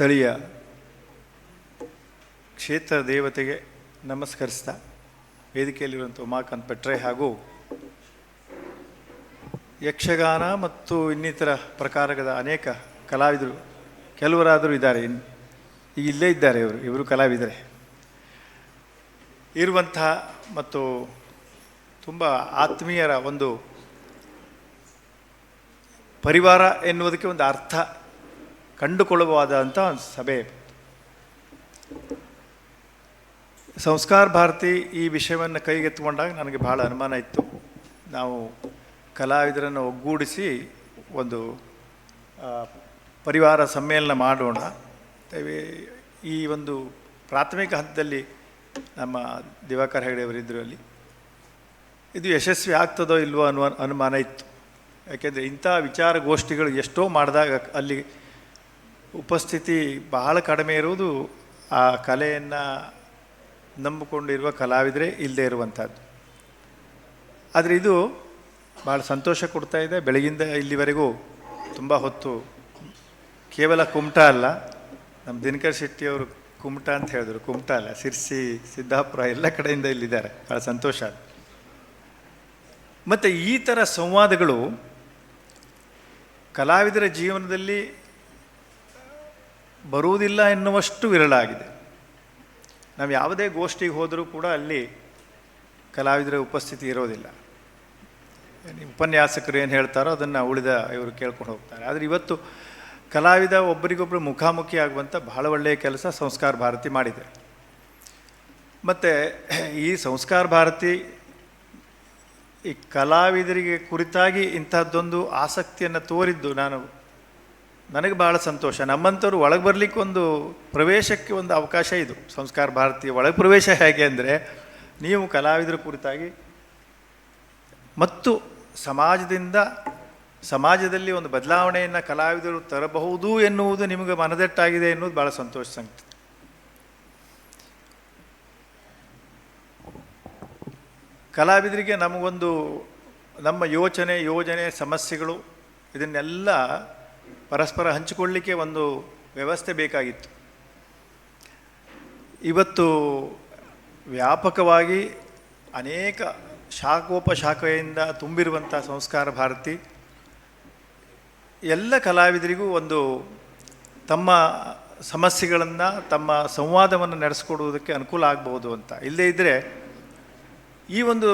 ಸ್ಥಳೀಯ ಕ್ಷೇತ್ರ ದೇವತೆಗೆ ನಮಸ್ಕರಿಸ್ತಾ ವೇದಿಕೆಯಲ್ಲಿರುವಂಥ ಉಮಾಕಾಂತ್ ಭಟ್ರೆ ಹಾಗೂ ಯಕ್ಷಗಾನ ಮತ್ತು ಇನ್ನಿತರ ಪ್ರಕಾರದ ಅನೇಕ ಕಲಾವಿದರು ಕೆಲವರಾದರೂ ಇದ್ದಾರೆ, ಈಗ ಇಲ್ಲೇ ಇದ್ದಾರೆ. ಇವರು ಕಲಾವಿದರೆ ಇರುವಂತಹ ಮತ್ತು ತುಂಬ ಆತ್ಮೀಯರ ಒಂದು ಪರಿವಾರ ಎನ್ನುವುದಕ್ಕೆ ಒಂದು ಅರ್ಥ ಕಂಡುಕೊಳ್ಳಬಹುದಾದಂಥ ಒಂದು ಸಭೆ. ಸಂಸ್ಕಾರ ಭಾರತಿ ಈ ವಿಷಯವನ್ನು ಕೈಗೆತ್ತಿಕೊಂಡಾಗ ನನಗೆ ಭಾಳ ಅನುಮಾನ ಇತ್ತು. ನಾವು ಕಲಾವಿದರನ್ನು ಒಗ್ಗೂಡಿಸಿ ಒಂದು ಪರಿವಾರ ಸಮ್ಮೇಳನ ಮಾಡೋಣ. ಈ ಒಂದು ಪ್ರಾಥಮಿಕ ಹಂತದಲ್ಲಿ ನಮ್ಮ ದಿವಾಕರ್ ಹೆಗಡೆಯವರಿದ್ದರು. ಅಲ್ಲಿ ಇದು ಯಶಸ್ವಿ ಆಗ್ತದೋ ಇಲ್ವೋ ಅನ್ನುವ ಅನುಮಾನ ಇತ್ತು. ಯಾಕೆಂದರೆ ಇಂಥ ವಿಚಾರಗೋಷ್ಠಿಗಳು ಎಷ್ಟೋ ಮಾಡಿದಾಗ ಅಲ್ಲಿ ಉಪಸ್ಥಿತಿ ಬಹಳ ಕಡಿಮೆ ಇರುವುದು ಆ ಕಲೆಯನ್ನು ನಂಬಿಕೊಂಡಿರುವ ಕಲಾವಿದರೇ ಇಲ್ಲದೆ ಇರುವಂಥದ್ದು. ಆದರೆ ಇದು ಭಾಳ ಸಂತೋಷ ಕೊಡ್ತಾಯಿದೆ. ಬೆಳಗಿಂದ ಇಲ್ಲಿವರೆಗೂ ತುಂಬ ಹೊತ್ತು ಕೇವಲ ಕುಮಟ ಅಲ್ಲ, ನಮ್ಮ ದಿನಕರ್ ಶೆಟ್ಟಿಯವರು ಕುಮಟ ಅಂತ ಹೇಳಿದ್ರು. ಕುಮಟ ಅಲ್ಲ, ಸಿರ್ಸಿ, ಸಿದ್ದಾಪುರ ಎಲ್ಲ ಕಡೆಯಿಂದ ಇಲ್ಲಿದ್ದಾರೆ. ಭಾಳ ಸಂತೋಷ. ಮತ್ತು ಈ ಥರ ಸಂವಾದಗಳು ಕಲಾವಿದರ ಜೀವನದಲ್ಲಿ ಬರುವುದಿಲ್ಲ ಎನ್ನುವಷ್ಟು ವಿರಳ ಆಗಿದೆ. ನಾವು ಯಾವುದೇ ಗೋಷ್ಠಿಗೆ ಹೋದರೂ ಕೂಡ ಅಲ್ಲಿ ಕಲಾವಿದರ ಉಪಸ್ಥಿತಿ ಇರೋದಿಲ್ಲ. ಉಪನ್ಯಾಸಕರು ಏನು ಹೇಳ್ತಾರೋ ಅದನ್ನು ಉಳಿದ ಇವರು ಕೇಳ್ಕೊಂಡು ಹೋಗ್ತಾರೆ. ಆದರೆ ಇವತ್ತು ಕಲಾವಿದ ಒಬ್ಬರಿಗೊಬ್ಬರು ಮುಖಾಮುಖಿ ಆಗುವಂಥ ಬಹಳ ಒಳ್ಳೆಯ ಕೆಲಸ ಸಂಸ್ಕಾರ ಭಾರತಿ ಮಾಡಿದೆ. ಮತ್ತು ಈ ಸಂಸ್ಕಾರ ಭಾರತಿ ಈ ಕಲಾವಿದರಿಗೆ ಕುರಿತಾಗಿ ಇಂಥದ್ದೊಂದು ಆಸಕ್ತಿಯನ್ನು ತೋರಿದ್ದು ನನಗೆ ಭಾಳ ಸಂತೋಷ. ನಮ್ಮಂಥವ್ರು ಒಳಗೆ ಬರಲಿಕ್ಕೆ ಒಂದು ಪ್ರವೇಶಕ್ಕೆ ಒಂದು ಅವಕಾಶ ಇದು. ಸಂಸ್ಕಾರ ಭಾರತೀಯ ಒಳಗೆ ಪ್ರವೇಶ ಹೇಗೆ ಅಂದರೆ, ನೀವು ಕಲಾವಿದರ ಕುರಿತಾಗಿ ಮತ್ತು ಸಮಾಜದಲ್ಲಿ ಒಂದು ಬದಲಾವಣೆಯನ್ನು ಕಲಾವಿದರು ತರಬಹುದು ಎನ್ನುವುದು ನಿಮಗೆ ಮನದಟ್ಟಾಗಿದೆ ಎನ್ನುವುದು ಭಾಳ ಸಂತೋಷ ಸಂಗತಿ. ಕಲಾವಿದರಿಗೆ ನಮಗೊಂದು ನಮ್ಮ ಯೋಜನೆ ಸಮಸ್ಯೆಗಳು ಇದನ್ನೆಲ್ಲ ಪರಸ್ಪರ ಹಂಚಿಕೊಳ್ಳಲಿಕ್ಕೆ ಒಂದು ವ್ಯವಸ್ಥೆ ಬೇಕಾಗಿತ್ತು. ಇವತ್ತು ವ್ಯಾಪಕವಾಗಿ ಅನೇಕ ಶಾಖೋಪಶಾಖೆಯಿಂದ ತುಂಬಿರುವಂಥ ಸಂಸ್ಕಾರ ಭಾರತಿ ಎಲ್ಲ ಕಲಾವಿದರಿಗೂ ಒಂದು ತಮ್ಮ ಸಮಸ್ಯೆಗಳನ್ನು, ತಮ್ಮ ಸಂವಾದವನ್ನು ನಡೆಸಿಕೊಡುವುದಕ್ಕೆ ಅನುಕೂಲ ಆಗ್ಬೋದು ಅಂತ. ಇಲ್ಲದೇ ಇದ್ದರೆ ಈ ಒಂದು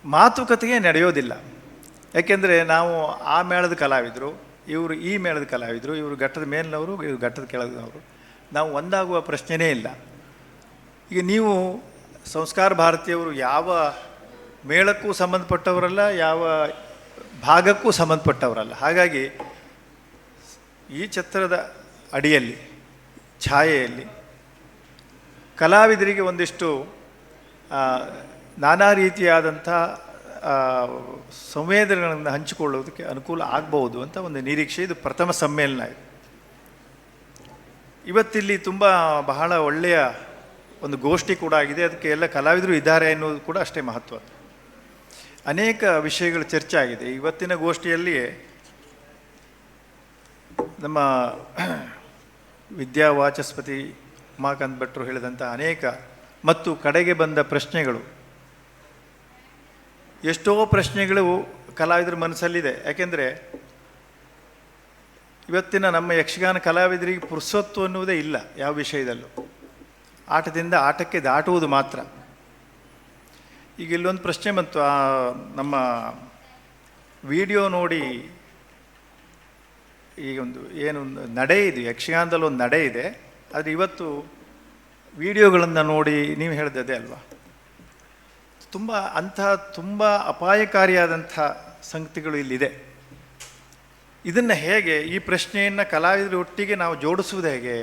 ಮಾತುಕತೆಗೆ ನಡೆಯೋದಿಲ್ಲ. ಯಾಕೆಂದರೆ ನಾವು ಆ ಮೇಳದ ಕಲಾವಿದರು, ಇವರು ಈ ಮೇಳದ ಕಲಾವಿದರು, ಇವರು ಘಟ್ಟದ ಮೇಲಿನವರು, ಇವರು ಘಟ್ಟದ ಕೆಳಗಿನವರು, ನಾವು ಒಂದಾಗುವ ಪ್ರಶ್ನೆಯೇ ಇಲ್ಲ. ಈಗ ನೀವು ಸಂಸ್ಕಾರ ಭಾರತಿಯವರು ಯಾವ ಮೇಳಕ್ಕೂ ಸಂಬಂಧಪಟ್ಟವರಲ್ಲ, ಯಾವ ಭಾಗಕ್ಕೂ ಸಂಬಂಧಪಟ್ಟವರಲ್ಲ. ಹಾಗಾಗಿ ಈ ಛತ್ರದ ಅಡಿಯಲ್ಲಿ, ಛಾಯೆಯಲ್ಲಿ ಕಲಾವಿದರಿಗೆ ಒಂದಿಷ್ಟು ನಾನಾ ರೀತಿಯಾದಂಥ ಸಂವೇದನೆಗಳನ್ನು ಹಂಚಿಕೊಳ್ಳೋದಕ್ಕೆ ಅನುಕೂಲ ಆಗ್ಬೋದು ಅಂತ ಒಂದು ನಿರೀಕ್ಷೆ. ಇದು ಪ್ರಥಮ ಸಮ್ಮೇಳನ. ಇವತ್ತಿಲ್ಲಿ ತುಂಬ ಬಹಳ ಒಳ್ಳೆಯ ಒಂದು ಗೋಷ್ಠಿ ಕೂಡ ಆಗಿದೆ. ಅದಕ್ಕೆ ಎಲ್ಲ ಕಲಾವಿದರು ಇದ್ದಾರೆ ಎನ್ನುವುದು ಕೂಡ ಅಷ್ಟೇ ಮಹತ್ವ. ಅನೇಕ ವಿಷಯಗಳು ಚರ್ಚೆ ಆಗಿದೆ ಇವತ್ತಿನ ಗೋಷ್ಠಿಯಲ್ಲಿಯೇ. ನಮ್ಮ ವಿದ್ಯಾವಾಚಸ್ಪತಿ ಉಮಾಕಾಂತ್ ಭಟ್ರು ಹೇಳಿದಂಥ ಅನೇಕ ಮತ್ತು ಕಡೆಗೆ ಬಂದ ಪ್ರಶ್ನೆಗಳು, ಎಷ್ಟೋ ಪ್ರಶ್ನೆಗಳು ಕಲಾವಿದರ ಮನಸ್ಸಲ್ಲಿದೆ. ಯಾಕೆಂದರೆ ಇವತ್ತಿನ ನಮ್ಮ ಯಕ್ಷಗಾನ ಕಲಾವಿದರಿಗೆ ಪುರ್ಸೊತ್ತು ಅನ್ನುವುದೇ ಇಲ್ಲ. ಯಾವ ವಿಷಯದಲ್ಲೂ ಆಟದಿಂದ ಆಟಕ್ಕೆ ದಾಟುವುದು ಮಾತ್ರ. ಈಗ ಇಲ್ಲೊಂದು ಪ್ರಶ್ನೆ ಬಂತು, ನಮ್ಮ ವಿಡಿಯೋ ನೋಡಿ ಈಗ ಏನೊಂದು ನಡೆ ಇದೆ, ಯಕ್ಷಗಾನದಲ್ಲಿ ಒಂದು ನಡೆ ಇದೆ. ಆದರೆ ಇವತ್ತು ವಿಡಿಯೋಗಳನ್ನು ನೋಡಿ ನೀವು ಹೇಳಿದೆ ಅಲ್ವಾ, ತುಂಬ ಅಪಾಯಕಾರಿಯಾದಂಥ ಸಂಗತಿಗಳು ಇಲ್ಲಿದೆ. ಇದನ್ನು ಹೇಗೆ, ಈ ಪ್ರಶ್ನೆಯನ್ನು ಕಲಾವಿದರ ಒಟ್ಟಿಗೆ ನಾವು ಜೋಡಿಸುವುದು ಹೇಗೆ?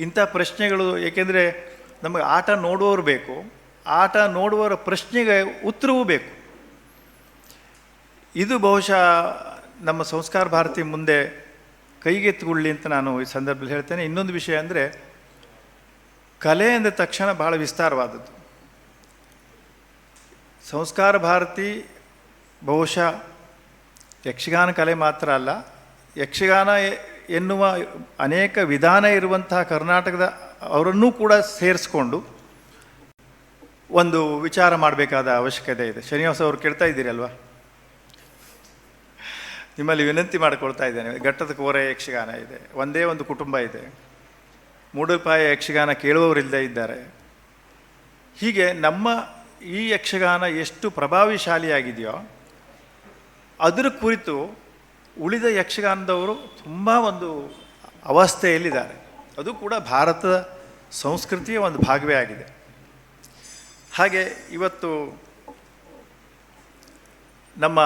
ಇಂಥ ಪ್ರಶ್ನೆಗಳು, ಏಕೆಂದರೆ ನಮಗೆ ಆಟ ನೋಡುವವರು ಬೇಕು, ಆಟ ನೋಡುವವರ ಪ್ರಶ್ನೆಗೆ ಉತ್ತರವೂ ಬೇಕು. ಇದು ಬಹುಶಃ ನಮ್ಮ ಸಂಸ್ಕಾರ ಭಾರತಿ ಮುಂದೆ ಕೈಗೆತ್ತಿಕೊಳ್ಳಿ ಅಂತ ನಾನು ಈ ಸಂದರ್ಭದಲ್ಲಿ ಹೇಳ್ತೇನೆ. ಇನ್ನೊಂದು ವಿಷಯ ಅಂದರೆ, ಕಲೆ ಅಂದ ತಕ್ಷಣ ಬಹಳ ವಿಸ್ತಾರವಾದದ್ದು. ಸಂಸ್ಕಾರ ಭಾರತಿ ಬಹುಶಃ ಯಕ್ಷಗಾನ ಕಲೆ ಮಾತ್ರ ಅಲ್ಲ, ಯಕ್ಷಗಾನ ಎನ್ನುವ ಅನೇಕ ವಿಧಾನ ಇರುವಂತಹ ಕರ್ನಾಟಕದ ಅವರನ್ನೂ ಕೂಡ ಸೇರಿಸ್ಕೊಂಡು ಒಂದು ವಿಚಾರ ಮಾಡಬೇಕಾದ ಅವಶ್ಯಕತೆ ಇದೆ. ಶ್ರೀನಿವಾಸ ಅವರು ಕೇಳ್ತಾ ಇದ್ದೀರಿ ಅಲ್ವಾ? ನಿಮ್ಮಲ್ಲಿ ವಿನಂತಿ ಮಾಡಿಕೊಳ್ತಾ ಇದ್ದೇನೆ. ಘಟ್ಟದ ಕೋರೆ ಯಕ್ಷಗಾನ ಇದೆ, ಒಂದೇ ಒಂದು ಕುಟುಂಬ ಇದೆ. ಮೂಡಲ್ಪಾಯ ಯಕ್ಷಗಾನ ಕೇಳುವವರಿಲ್ಲದೆ ಇದ್ದಾರೆ. ಹೀಗೆ ನಮ್ಮ ಈ ಯಕ್ಷಗಾನ ಎಷ್ಟು ಪ್ರಭಾವಿಶಾಲಿಯಾಗಿದೆಯೋ ಅದರ ಕುರಿತು ಉಳಿದ ಯಕ್ಷಗಾನದವರು ತುಂಬ ಒಂದು ಅವಸ್ಥೆಯಲ್ಲಿದ್ದಾರೆ. ಅದು ಕೂಡ ಭಾರತದ ಸಂಸ್ಕೃತಿಯ ಒಂದು ಭಾಗವೇ ಆಗಿದೆ. ಹಾಗೆ ಇವತ್ತು ನಮ್ಮ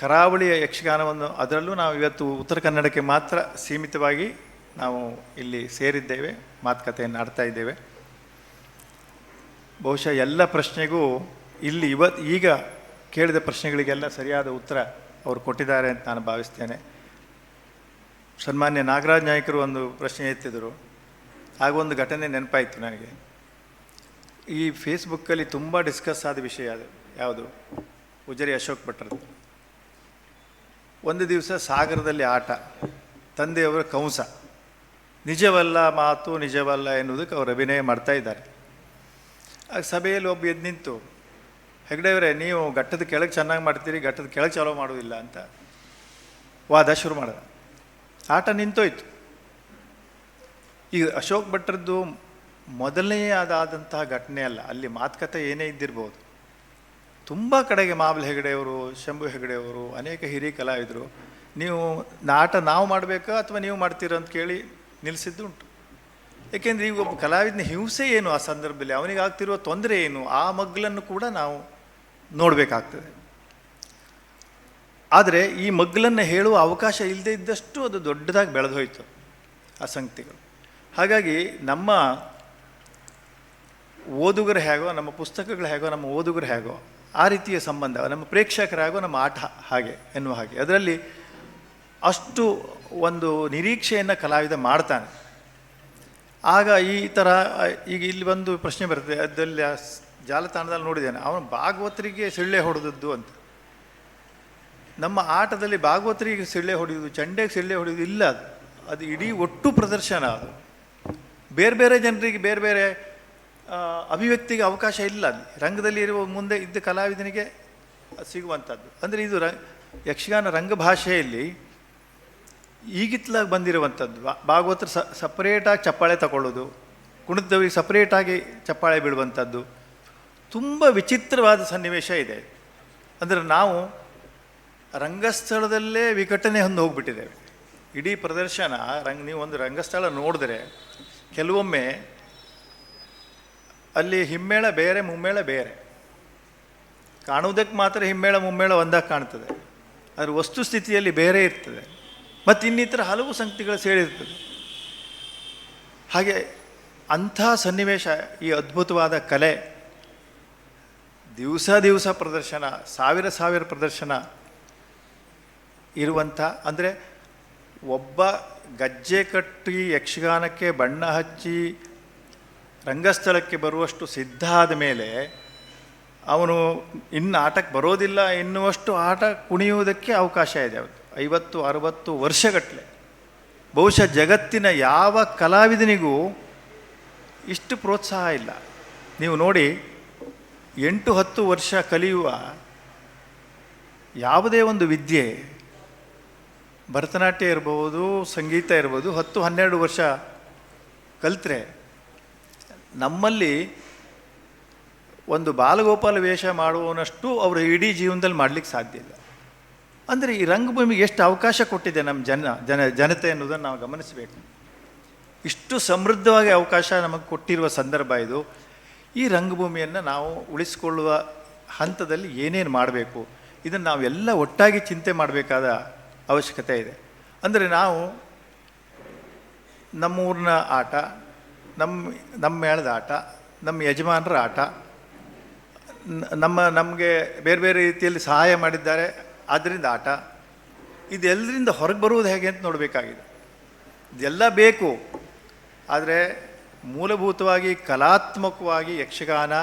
ಕರಾವಳಿಯ ಯಕ್ಷಗಾನವನ್ನು, ಅದರಲ್ಲೂ ನಾವು ಇವತ್ತು ಉತ್ತರ ಕನ್ನಡಕ್ಕೆ ಮಾತ್ರ ಸೀಮಿತವಾಗಿ ನಾವು ಇಲ್ಲಿ ಸೇರಿದ್ದೇವೆ, ಮಾತುಕತೆಯನ್ನು ಆಡ್ತಾ ಇದ್ದೇವೆ. ಬಹುಶಃ ಎಲ್ಲ ಪ್ರಶ್ನೆಗೂ ಇಲ್ಲಿ ಈಗ ಕೇಳಿದ ಪ್ರಶ್ನೆಗಳಿಗೆಲ್ಲ ಸರಿಯಾದ ಉತ್ತರ ಅವರು ಕೊಟ್ಟಿದ್ದಾರೆ ಅಂತ ನಾನು ಭಾವಿಸ್ತೇನೆ. ಸನ್ಮಾನ್ಯ ನಾಗರಾಜ್ ನಾಯ್ಕರು ಒಂದು ಪ್ರಶ್ನೆ ಎತ್ತಿದರು. ಆಗ ಒಂದು ಘಟನೆ ನೆನಪಾಯಿತು ನನಗೆ. ಈ ಫೇಸ್ಬುಕ್ಕಲ್ಲಿ ತುಂಬ ಡಿಸ್ಕಸ್ ಆದ ವಿಷಯ ಅದು ಯಾವುದು, ಉಜಿರೆ ಅಶೋಕ್ ಭಟ್ರದ್ದು. ಒಂದು ದಿವಸ ಸಾಗರದಲ್ಲಿ ಆಟ, ತಂದೆಯವರ ಕಂಸ, ನಿಜವಲ್ಲ ಮಾತು ನಿಜವಲ್ಲ ಎನ್ನುವುದಕ್ಕೆ ಅವರು ಅಭಿನಯ ಮಾಡ್ತಾ ಇದ್ದಾರೆ. ಆಗ ಸಭೆಯಲ್ಲಿ ಒಬ್ಬ ಎದ್ದು ನಿಂತು, ಹೆಗ್ಡೆಯವರೇ ನೀವು ಘಟ್ಟದ ಕೆಳಗೆ ಚೆನ್ನಾಗಿ ಮಾಡ್ತೀರಿ, ಘಟ್ಟದ ಕೆಳಗೆ ಚಾಲೋ ಮಾಡೋದಿಲ್ಲ ಅಂತ ವಾದ ಶುರು ಮಾಡಿದ. ಆಟ ನಿಂತೋಯ್ತು. ಈಗ ಅಶೋಕ್ ಭಟ್ರದ್ದು ಮೊದಲನೇ ಆದಂತಹ ಘಟನೆ ಅಲ್ಲ, ಅಲ್ಲಿ ಮಾತುಕತೆ ಏನೇ ಇದ್ದಿರ್ಬೋದು. ತುಂಬ ಕಡೆಗೆ ಮಾಬಲ್ ಹೆಗಡೆಯವರು, ಶಂಭು ಹೆಗಡೆಯವರು, ಅನೇಕ ಹಿರಿಯ ಕಲಾವಿದರು ನೀವು ಆಟ ನಾವು ಮಾಡಬೇಕಾ ಅಥವಾ ನೀವು ಮಾಡ್ತೀರ ಅಂತ ಕೇಳಿ ನಿಲ್ಲಿಸಿದ್ದು ಉಂಟು. ಏಕೆಂದರೆ ಈಗ ಒಬ್ಬ ಕಲಾವಿದನ ಹಿಂಸೆ ಏನು, ಆ ಸಂದರ್ಭದಲ್ಲಿ ಅವನಿಗೆ ಆಗ್ತಿರುವ ತೊಂದರೆ ಏನು, ಆ ಮಗ್ಗಲನ್ನು ಕೂಡ ನಾವು ನೋಡಬೇಕಾಗ್ತದೆ. ಆದರೆ ಈ ಮಗ್ಗಲನ್ನು ಹೇಳುವ ಅವಕಾಶ ಇಲ್ಲದೆ ಇದ್ದಷ್ಟು ಅದು ದೊಡ್ಡದಾಗಿ ಬೆಳೆದು ಹೋಯಿತು ಆ ಸಂಗತಿಗಳು. ಹಾಗಾಗಿ ನಮ್ಮ ಓದುಗರು ಹೇಗೋ, ನಮ್ಮ ಪುಸ್ತಕಗಳು ಹೇಗೋ, ನಮ್ಮ ಓದುಗರು ಹೇಗೋ ಆ ರೀತಿಯ ಸಂಬಂಧ, ನಮ್ಮ ಪ್ರೇಕ್ಷಕರಾಗೋ ನಮ್ಮ ಆಟ ಹಾಗೆ ಎನ್ನುವ ಹಾಗೆ. ಅದರಲ್ಲಿ ಅಷ್ಟು ಒಂದು ನಿರೀಕ್ಷೆಯನ್ನು ಕಲಾವಿದ ಮಾಡ್ತಾನೆ. ಆಗ ಈ ಥರ ಈಗ ಇಲ್ಲಿ ಒಂದು ಪ್ರಶ್ನೆ ಬರ್ತದೆ, ಅದರಲ್ಲಿ ಜಾಲತಾಣದಲ್ಲಿ ನೋಡಿದ್ದೇನೆ, ಅವನು ಭಾಗವತರಿಗೆ ಸಿಳ್ಳೆ ಹೊಡೆದದ್ದು ಅಂತ. ನಮ್ಮ ಆಟದಲ್ಲಿ ಭಾಗವತರಿಗೆ ಸಿಳ್ಳೆ ಹೊಡೆಯುವುದು, ಚಂಡೆಗೆ ಸಿಳ್ಳೆ ಹೊಡೆಯುವುದು ಇಲ್ಲ. ಅದು ಇಡೀ ಒಟ್ಟು ಪ್ರದರ್ಶನ. ಅದು ಬೇರೆ ಬೇರೆ ಜನರಿಗೆ ಬೇರೆ ಬೇರೆ ಅಭಿವ್ಯಕ್ತಿಗೆ ಅವಕಾಶ ಇಲ್ಲ. ರಂಗದಲ್ಲಿ ಇರುವ ಮುಂದೆ ಇದ್ದ ಕಲಾವಿದನಿಗೆ ಸಿಗುವಂಥದ್ದು. ಅಂದರೆ ಇದು ಯಕ್ಷಗಾನ ರಂಗಭಾಷೆಯಲ್ಲಿ ಈಗಿತ್ಲಾಗಿ ಬಂದಿರುವಂಥದ್ದು. ಭಾಗವತರು ಸಪ್ರೇಟಾಗಿ ಚಪ್ಪಾಳೆ ತಗೊಳ್ಳೋದು, ಕುಣಿತದವರಿಗೆ ಸಪ್ರೇಟಾಗಿ ಚಪ್ಪಾಳೆ ಬೀಳುವಂಥದ್ದು, ತುಂಬ ವಿಚಿತ್ರವಾದ ಸನ್ನಿವೇಶ ಇದೆ. ಅಂದರೆ ನಾವು ರಂಗಸ್ಥಳದಲ್ಲೇ ವಿಘಟನೆ ಹೊಂದು ಹೋಗ್ಬಿಟ್ಟಿದ್ದೇವೆ. ಇಡೀ ಪ್ರದರ್ಶನ ನೀವು ಒಂದು ರಂಗಸ್ಥಳ ನೋಡಿದ್ರೆ ಕೆಲವೊಮ್ಮೆ ಅಲ್ಲಿ ಹಿಮ್ಮೇಳ ಬೇರೆ ಮುಮ್ಮೇಳ ಬೇರೆ. ಕಾಣುವುದಕ್ಕೆ ಮಾತ್ರ ಹಿಮ್ಮೇಳ ಮುಮ್ಮೇಳ ಒಂದಾಗಿ ಕಾಣ್ತದೆ, ಅದರ ವಸ್ತುಸ್ಥಿತಿಯಲ್ಲಿ ಬೇರೆ ಇರ್ತದೆ. ಮತ್ತು ಇನ್ನಿತರ ಹಲವು ಸಂಗತಿಗಳು ಸೇರಿರ್ತದೆ. ಹಾಗೆ ಅಂಥ ಸನ್ನಿವೇಶ, ಈ ಅದ್ಭುತವಾದ ಕಲೆ, ದಿವಸ ಪ್ರದರ್ಶನ, ಸಾವಿರ ಪ್ರದರ್ಶನ ಇರುವಂಥ, ಅಂದರೆ ಒಬ್ಬ ಗಜ್ಜೆ ಕಟ್ಟಿ ಯಕ್ಷಗಾನಕ್ಕೆ ಬಣ್ಣ ಹಚ್ಚಿ ರಂಗಸ್ಥಳಕ್ಕೆ ಬರುವಷ್ಟು ಸಿದ್ಧ ಆದ ಮೇಲೆ ಅವನು ಇನ್ನು ಆಟಕ್ಕೆ ಬರೋದಿಲ್ಲ ಎನ್ನುವಷ್ಟು ಆಟ ಕುಣಿಯುವುದಕ್ಕೆ ಅವಕಾಶ ಇದೆ. 50-60 ವರ್ಷಗಟ್ಟಲೆ. ಬಹುಶಃ ಜಗತ್ತಿನ ಯಾವ ಕಲಾವಿದನಿಗೂ ಇಷ್ಟು ಪ್ರೋತ್ಸಾಹ ಇಲ್ಲ. ನೀವು ನೋಡಿ, 8-10 ವರ್ಷ ಕಲಿಯುವ ಯಾವುದೇ ಒಂದು ವಿದ್ಯೆ, ಭರತನಾಟ್ಯ ಇರ್ಬೋದು, ಸಂಗೀತ ಇರ್ಬೋದು, 10-12 ವರ್ಷ ಕಲಿತ್ರೆ ನಮ್ಮಲ್ಲಿ ಒಂದು ಬಾಲಗೋಪಾಲ ವೇಷ ಮಾಡುವನಷ್ಟು ಅವರು ಇಡೀ ಜೀವನದಲ್ಲಿ ಮಾಡಲಿಕ್ಕೆ ಸಾಧ್ಯ ಇಲ್ಲ. ಅಂದರೆ ಈ ರಂಗಭೂಮಿಗೆ ಎಷ್ಟು ಅವಕಾಶ ಕೊಟ್ಟಿದೆ ನಮ್ಮ ಜನತೆ ಅನ್ನೋದನ್ನು ನಾವು ಗಮನಿಸಬೇಕು. ಇಷ್ಟು ಸಮೃದ್ಧವಾಗಿ ಅವಕಾಶ ನಮಗೆ ಕೊಟ್ಟಿರುವ ಸಂದರ್ಭ ಇದು. ಈ ರಂಗಭೂಮಿಯನ್ನು ನಾವು ಉಳಿಸಿಕೊಳ್ಳುವ ಹಂತದಲ್ಲಿ ಏನೇನು ಮಾಡಬೇಕು, ಇದನ್ನು ನಾವೆಲ್ಲ ಒಟ್ಟಾಗಿ ಚಿಂತೆ ಮಾಡಬೇಕಾದ ಅವಶ್ಯಕತೆ ಇದೆ. ಅಂದರೆ ನಾವು ನಮ್ಮೂರಿನ ಆಟ, ನಮ್ಮ ಮೇಳದ ಆಟ, ನಮ್ಮ ಯಜಮಾನರ ಆಟ, ನಮಗೆ ಬೇರೆ ಬೇರೆ ರೀತಿಯಲ್ಲಿ ಸಹಾಯ ಮಾಡಿದ್ದಾರೆ ಆದ್ದರಿಂದ ಆಟ, ಇದೆಲ್ಲರಿಂದ ಹೊರಗೆ ಬರುವುದು ಹೇಗೆ ಅಂತ ನೋಡಬೇಕಾಗಿದೆ. ಇದೆಲ್ಲ ಬೇಕು. ಆದರೆ ಮೂಲಭೂತವಾಗಿ ಕಲಾತ್ಮಕವಾಗಿ ಯಕ್ಷಗಾನ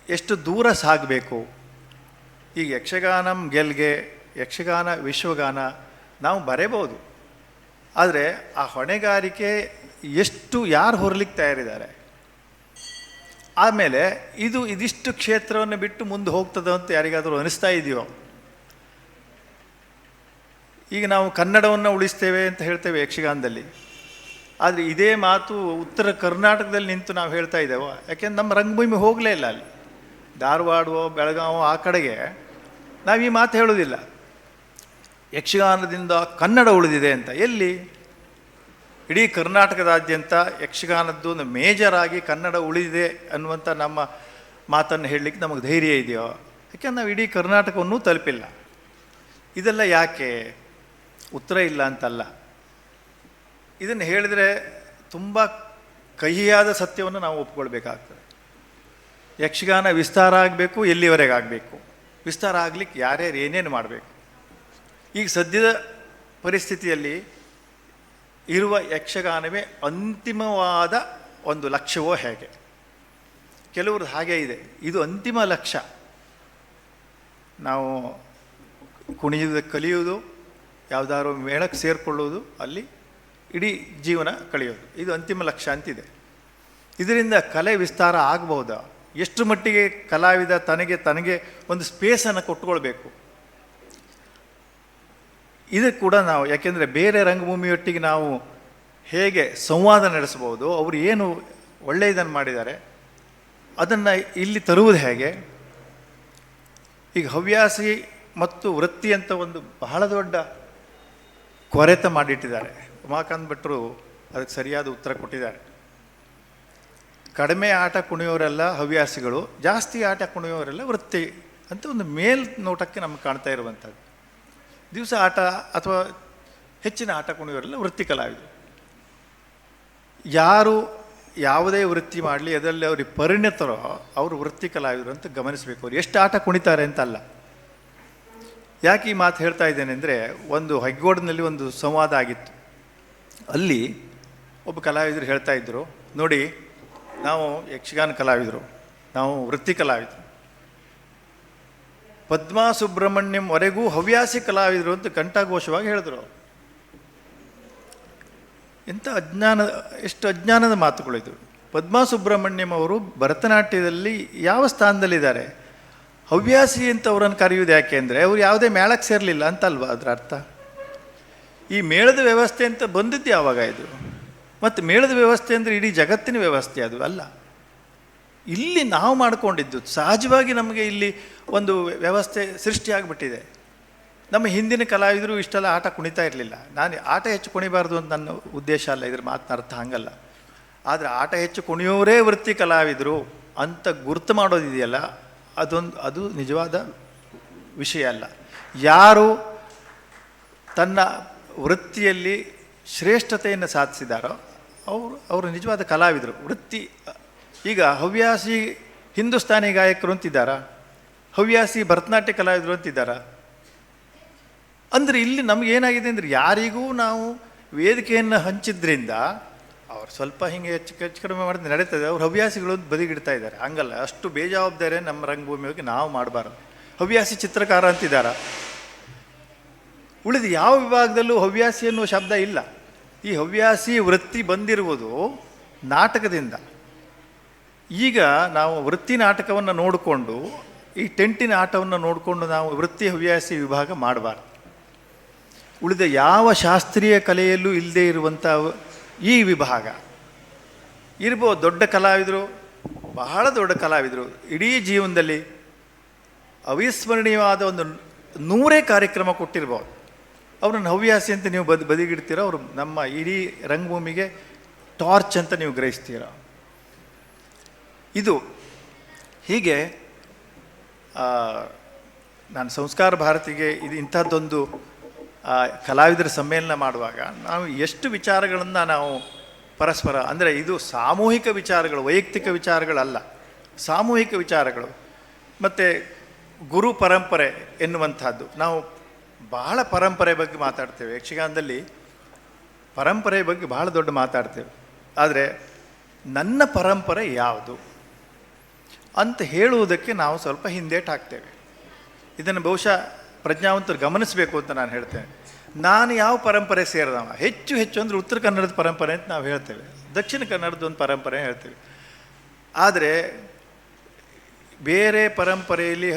ಎಷ್ಟು ದೂರ ಸಾಗಬೇಕು. ಈಗ ಯಕ್ಷಗಾನಂ ಗೆಲ್ಗೆ ಯಕ್ಷಗಾನ ವಿಶ್ವಗಾನ ನಾವು ಬರೆಯಬಹುದು. ಆದರೆ ಆ ಹೊಣೆಗಾರಿಕೆ ಎಷ್ಟು ಯಾರು ಹೊರಲಿಕ್ಕೆ ತಯಾರಿದ್ದಾರೆ, ಆಮೇಲೆ ಇದಿಷ್ಟು ಕ್ಷೇತ್ರವನ್ನು ಬಿಟ್ಟು ಮುಂದೆ ಹೋಗ್ತದೆ ಅಂತ ಯಾರಿಗಾದರೂ ಅನಿಸ್ತಾ ಇದೆಯೋ? ಈಗ ನಾವು ಕನ್ನಡವನ್ನು ಉಳಿಸ್ತೇವೆ ಅಂತ ಹೇಳ್ತೇವೆ ಯಕ್ಷಗಾನದಲ್ಲಿ, ಆದರೆ ಇದೇ ಮಾತು ಉತ್ತರ ಕರ್ನಾಟಕದಲ್ಲಿ ನಿಂತು ನಾವು ಹೇಳ್ತಾ ಇದ್ದೇವೆ. ಯಾಕೆಂದ್ರೆ ನಮ್ಮ ರಂಗಭೂಮಿ ಹೋಗಲೇ ಇಲ್ಲ ಅಲ್ಲಿ. ಧಾರವಾಡವೋ ಬೆಳಗಾವೋ ಆ ಕಡೆಗೆ ನಾವು ಈ ಮಾತು ಹೇಳೋದಿಲ್ಲ, ಯಕ್ಷಗಾನದಿಂದ ಕನ್ನಡ ಉಳಿದಿದೆ ಅಂತ. ಎಲ್ಲಿ? ಇಡೀ ಕರ್ನಾಟಕದಾದ್ಯಂತ ಯಕ್ಷಗಾನದ್ದು ಒಂದು ಮೇಜರ್ ಆಗಿ ಕನ್ನಡ ಉಳಿದಿದೆ ಅನ್ನುವಂಥ ನಮ್ಮ ಮಾತನ್ನು ಹೇಳಲಿಕ್ಕೆ ನಮಗೆ ಧೈರ್ಯ ಇದೆಯೋ? ಯಾಕೆಂದ್ರೆ ನಾವು ಇಡೀ ಕರ್ನಾಟಕವನ್ನೂ ತಲುಪಿಲ್ಲ. ಇದೆಲ್ಲ ಯಾಕೆ? ಉತ್ತರ ಇಲ್ಲ ಅಂತಲ್ಲ. ಇದನ್ನು ಹೇಳಿದರೆ ತುಂಬ ಕಹಿಯಾದ ಸತ್ಯವನ್ನು ನಾವು ಒಪ್ಕೊಳ್ಬೇಕಾಗ್ತದೆ. ಯಕ್ಷಗಾನ ವಿಸ್ತಾರ ಆಗಬೇಕು, ಎಲ್ಲಿವರೆಗೆ ಆಗಬೇಕು? ವಿಸ್ತಾರ ಆಗಲಿಕ್ಕೆ ಯಾರ್ಯಾರು ಏನೇನು ಮಾಡಬೇಕು? ಈಗ ಸದ್ಯದ ಪರಿಸ್ಥಿತಿಯಲ್ಲಿ ಇರುವ ಯಕ್ಷಗಾನವೇ ಅಂತಿಮವಾದ ಒಂದು ಲಕ್ಷ್ಯವೋ ಹೇಗೆ? ಕೆಲವರು ಹಾಗೇ ಇದೆ, ಇದು ಅಂತಿಮ ಲಕ್ಷ್ಯ, ನಾವು ಕುಣಿಯೋದಕ್ಕೆ ಕಲಿಯೋದು, ಯಾವುದಾದ್ರು ಮೇಳಕ್ಕೆ ಸೇರಿಕೊಳ್ಳೋದು, ಅಲ್ಲಿ ಇಡೀ ಜೀವನ ಕಳೆಯೋದು, ಇದು ಅಂತಿಮ ಲಕ್ಷ್ಯ ಅಂತಿದೆ. ಇದರಿಂದ ಕಲೆ ವಿಸ್ತಾರ ಆಗಬಹುದಾ? ಎಷ್ಟು ಮಟ್ಟಿಗೆ ಕಲಾವಿದ ತನಗೆ ಒಂದು ಸ್ಪೇಸನ್ನು ಕೊಟ್ಕೊಳ್ಬೇಕು? ಇದಕ್ಕೆ ಕೂಡ ನಾವು, ಯಾಕೆಂದರೆ ಬೇರೆ ರಂಗಭೂಮಿಯೊಟ್ಟಿಗೆ ನಾವು ಹೇಗೆ ಸಂವಾದ ನಡೆಸ್ಬೋದು, ಅವರು ಏನು ಒಳ್ಳೆಯದನ್ನು ಮಾಡಿದ್ದಾರೆ ಅದನ್ನು ಇಲ್ಲಿ ತರುವುದು ಹೇಗೆ? ಈಗ ಹವ್ಯಾಸಿ ಮತ್ತು ವೃತ್ತಿ ಅಂತ ಒಂದು ಬಹಳ ದೊಡ್ಡ ಕೊರೆತ ಮಾಡಿಟ್ಟಿದ್ದಾರೆ. ಉಮಾಕಾಂತ್ ಭಟ್ರು ಅದಕ್ಕೆ ಸರಿಯಾದ ಉತ್ತರ ಕೊಟ್ಟಿದ್ದಾರೆ. ಕಡಿಮೆ ಆಟ ಕುಣಿಯೋರೆಲ್ಲ ಹವ್ಯಾಸಿಗಳು, ಜಾಸ್ತಿ ಆಟ ಕುಣಿಯೋರೆಲ್ಲ ವೃತ್ತಿ ಅಂತ ಒಂದು ಮೇಲ್ನೋಟಕ್ಕೆ ನಮ್ಗೆ ಕಾಣ್ತಾ ಇರುವಂಥದ್ದು. ದಿವಸ ಆಟ ಅಥವಾ ಹೆಚ್ಚಿನ ಆಟ ಕುಣಿಯೋರೆಲ್ಲ ವೃತ್ತಿ ಕಲಾವಿದರು. ಯಾರು ಯಾವುದೇ ವೃತ್ತಿ ಮಾಡಲಿ ಅದರಲ್ಲಿ ಅವ್ರಿಗೆ ಪರಿಣಿತರೋ ಅವರು ವೃತ್ತಿ ಕಲಾವಿದರು ಅಂತ ಗಮನಿಸಬೇಕು. ಅವ್ರು ಎಷ್ಟು ಆಟ ಕುಣಿತಾರೆ ಅಂತಲ್ಲ. ಯಾಕೆ ಈ ಮಾತು ಹೇಳ್ತಾ ಇದ್ದೇನೆ ಅಂದರೆ, ಒಂದು ಹೆಗ್ಗೋಡಿನಲ್ಲಿ ಒಂದು ಸಂವಾದ ಆಗಿತ್ತು. ಅಲ್ಲಿ ಒಬ್ಬ ಕಲಾವಿದರು ಹೇಳ್ತಾ ಇದ್ದರು, ನೋಡಿ ನಾವು ಯಕ್ಷಗಾನ ಕಲಾವಿದರು, ನಾವು ವೃತ್ತಿ ಕಲಾವಿದರು, ಪದ್ಮಾ ಸುಬ್ರಹ್ಮಣ್ಯಂವರೆಗೂ ಹವ್ಯಾಸಿ ಕಲಾವಿದರು ಅಂತ ಕಂಠಘೋಷವಾಗಿ ಹೇಳಿದ್ರು. ಎಂಥ ಎಷ್ಟು ಅಜ್ಞಾನದ ಮಾತುಗಳಿದ್ರು. ಪದ್ಮಾ ಸುಬ್ರಹ್ಮಣ್ಯಂ ಅವರು ಭರತನಾಟ್ಯದಲ್ಲಿ ಯಾವ ಸ್ಥಾನದಲ್ಲಿದ್ದಾರೆ? ಹವ್ಯಾಸಿ ಅಂತ ಅವರನ್ನು ಕರೆಯುವುದು ಯಾಕೆ ಅಂದರೆ ಅವರು ಯಾವುದೇ ಮೇಳಕ್ಕೆ ಸೇರಲಿಲ್ಲ ಅಂತಲ್ವ ಅದರ ಅರ್ಥ. ಈ ಮೇಳದ ವ್ಯವಸ್ಥೆ ಅಂತ ಬಂದಿದ್ದು ಯಾವಾಗ ಇದು? ಮತ್ತು ಮೇಳದ ವ್ಯವಸ್ಥೆ ಅಂದರೆ ಇಡೀ ಜಗತ್ತಿನ ವ್ಯವಸ್ಥೆ ಅದು ಅಲ್ಲ. ಇಲ್ಲಿ ನಾವು ಮಾಡಿಕೊಂಡಿದ್ದು ಸಹಜವಾಗಿ ನಮಗೆ ಇಲ್ಲಿ ಒಂದು ವ್ಯವಸ್ಥೆ ಸೃಷ್ಟಿಯಾಗಿಬಿಟ್ಟಿದೆ. ನಮ್ಮ ಹಿಂದಿನ ಕಲಾವಿದರು ಇಷ್ಟೆಲ್ಲ ಆಟ ಕುಣಿತಾ ಇರಲಿಲ್ಲ. ನಾನು ಆಟ ಹೆಚ್ಚು ಕುಣಿಬಾರ್ದು ಅಂತ ನನ್ನ ಉದ್ದೇಶ ಅಲ್ಲ, ಇದ್ರ ಮಾತನ್ನ ಅರ್ಥ ಹಂಗಲ್ಲ. ಆದರೆ ಆಟ ಹೆಚ್ಚು ಕುಣಿಯೋರೇ ವೃತ್ತಿ ಕಲಾವಿದರು ಅಂತ ಗುರುತು ಮಾಡೋದಿದೆಯಲ್ಲ, ಅದು ನಿಜವಾದ ವಿಷಯ ಅಲ್ಲ. ಯಾರು ತನ್ನ ವೃತ್ತಿಯಲ್ಲಿ ಶ್ರೇಷ್ಠತೆಯನ್ನು ಸಾಧಿಸಿದಾರೋ ಅವರು ನಿಜವಾದ ಕಲಾವಿದರು. ವೃತ್ತಿ ಈಗ ಹವ್ಯಾಸಿ ಹಿಂದೂಸ್ತಾನಿ ಗಾಯಕರು ಅಂತಿದ್ದಾರಾ? ಹವ್ಯಾಸಿ ಭರತನಾಟ್ಯ ಕಲಾವಿದರು ಅಂತಿದ್ದಾರಾ? ಅಂದರೆ ಇಲ್ಲಿ ನಮಗೇನಾಗಿದೆ ಅಂದರೆ, ಯಾರಿಗೂ ನಾವು ವೇದಿಕೆಯನ್ನು ಹಂಚಿದ್ರಿಂದ ಅವ್ರು ಸ್ವಲ್ಪ ಹಿಂಗೆ ಹೆಚ್ಚು ಕಡಿಮೆ ಮಾಡಿದ್ರೆ ನಡೀತದೆ, ಅವ್ರು ಹವ್ಯಾಸಿಗಳು ಬದಿಗಿಡ್ತಾ ಇದ್ದಾರೆ. ಹಂಗಲ್ಲ, ಅಷ್ಟು ಬೇಜವಾಬ್ದಾರಿ ನಮ್ಮ ರಂಗಭೂಮಿಗೆ ನಾವು ಮಾಡಬಾರ್ದು. ಹವ್ಯಾಸಿ ಚಿತ್ರಕಾರ ಅಂತಿದ್ದಾರಾ? ಉಳಿದ ಯಾವ ವಿಭಾಗದಲ್ಲೂ ಹವ್ಯಾಸಿ ಅನ್ನುವ ಶಬ್ದ ಇಲ್ಲ. ಈ ಹವ್ಯಾಸಿ ವೃತ್ತಿ ಬಂದಿರುವುದು ನಾಟಕದಿಂದ. ಈಗ ನಾವು ವೃತ್ತಿ ನಾಟಕವನ್ನು ನೋಡಿಕೊಂಡು, ಈ ಟೆಂಟಿನ ಆಟವನ್ನು ನೋಡಿಕೊಂಡು ನಾವು ವೃತ್ತಿ ಹವ್ಯಾಸಿ ವಿಭಾಗ ಮಾಡಬಾರ್ದು. ಉಳಿದ ಯಾವ ಶಾಸ್ತ್ರೀಯ ಕಲೆಯಲ್ಲೂ ಇಲ್ಲದೆ ಇರುವಂಥ ಈ ವಿಭಾಗ ಇರ್ಬೋದು. ದೊಡ್ಡ ಕಲಾವಿದರು, ಬಹಳ ದೊಡ್ಡ ಕಲಾವಿದರು, ಇಡೀ ಜೀವನದಲ್ಲಿ ಅವಿಸ್ಮರಣೀಯವಾದ ಒಂದು 100 ಕಾರ್ಯಕ್ರಮ ಕೊಟ್ಟಿರ್ಬೋದು. ಅವ್ರನ್ನ ಹವ್ಯಾಸಿ ಅಂತ ನೀವು ಬದಿಗಿಡ್ತೀರ, ಅವರು ನಮ್ಮ ಇಡೀ ರಂಗಭೂಮಿಗೆ ಟಾರ್ಚ್ ಅಂತ ನೀವು ಗ್ರಹಿಸ್ತೀರ. ಇದು ಹೀಗೆ ನಾನು ಸಂಸ್ಕಾರ ಭಾರತಿಗೆ ಇಂಥದ್ದೊಂದು ಕಲಾವಿದರ ಸಮ್ಮೇಳನ ಮಾಡುವಾಗ ನಾವು ಎಷ್ಟು ವಿಚಾರಗಳನ್ನು ನಾವು ಪರಸ್ಪರ, ಅಂದರೆ ಇದು ಸಾಮೂಹಿಕ ವಿಚಾರಗಳು, ವೈಯಕ್ತಿಕ ವಿಚಾರಗಳಲ್ಲ, ಸಾಮೂಹಿಕ ವಿಚಾರಗಳು. ಮತ್ತು ಗುರು ಪರಂಪರೆ ಎನ್ನುವಂಥದ್ದು, ನಾವು ಬಹಳ ಪರಂಪರೆ ಬಗ್ಗೆ ಮಾತಾಡ್ತೇವೆ. ಯಕ್ಷಗಾನದಲ್ಲಿ ಪರಂಪರೆ ಬಗ್ಗೆ ಬಹಳ ದೊಡ್ಡ ಮಾತಾಡ್ತೇವೆ. ಆದರೆ ನನ್ನ ಪರಂಪರೆ ಯಾವುದು ಅಂತ ಹೇಳುವುದಕ್ಕೆ ನಾವು ಸ್ವಲ್ಪ ಹಿಂದೇಟು ಹಾಕ್ತೇವೆ. ಇದನ್ನು ಬಹುಶಃ ಪ್ರಜ್ಞಾವಂತರು ಗಮನಿಸಬೇಕು ಅಂತ ನಾನು ಹೇಳ್ತೇನೆ. ನಾನು ಯಾವ ಪರಂಪರೆ ಸೇರಿದವ? ಹೆಚ್ಚು ಹೆಚ್ಚು ಅಂದರೆ ಉತ್ತರ ಕನ್ನಡದ ಪರಂಪರೆ ಅಂತ ನಾವು ಹೇಳ್ತೇವೆ, ದಕ್ಷಿಣ ಕನ್ನಡದ ಒಂದು ಪರಂಪರೆ ಹೇಳ್ತೇವೆ. ಆದರೆ ಬೇರೆ ಪರಂಪರೆಯಲ್ಲಿ